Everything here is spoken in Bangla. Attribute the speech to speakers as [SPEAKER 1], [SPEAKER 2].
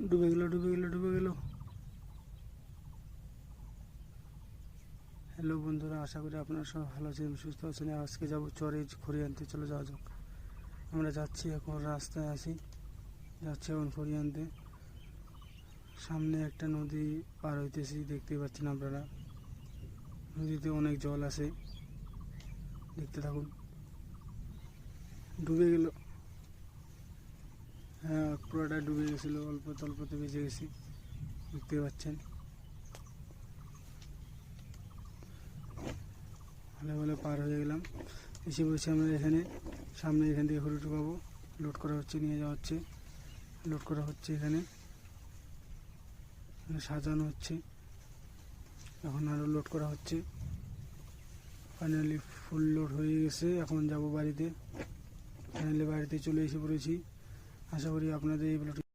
[SPEAKER 1] ডুবে গেল, ডুবে গেল, ডুবে গেল। হ্যালো বন্ধুরা, আশা করি আপনারা সব ভালো আছেন, সুস্থ আছেন। আজকে যাবো চরে খড়ি আনতে, চলে যাওয়া যাক। আমরা যাচ্ছি, এখন রাস্তায় আছি, যাচ্ছি এখন খড়ি আনতে। সামনে একটা নদী পার হইতেছি, দেখতে পাচ্ছেন আপনারা। নদীতে অনেক জল আছে, দেখতে থাকুন। ডুবে গেল, হ্যাঁ পুরোটা ডুবে গেছিল, অল্প অল্পতে বেঁচে গেছি, দেখতে পাচ্ছেন। ভালো ভালো পার হয়ে গেলাম, এসে বসে আমরা এখানে। সামনে এখান থেকে খড়ি ঢুকাবো, লোড করা হচ্ছে, নিয়ে যাওয়া হচ্ছে, লোড করা হচ্ছে। এখানে সাজানো হচ্ছে, এখন আরও লোড করা হচ্ছে। ফাইনালি ফুল লোড হয়ে গেছে, এখন যাব বাড়িতে। ফাইনালি বাড়িতে চলে এসে পড়েছি। আশা করি আপনাদের এই ভিডিওটি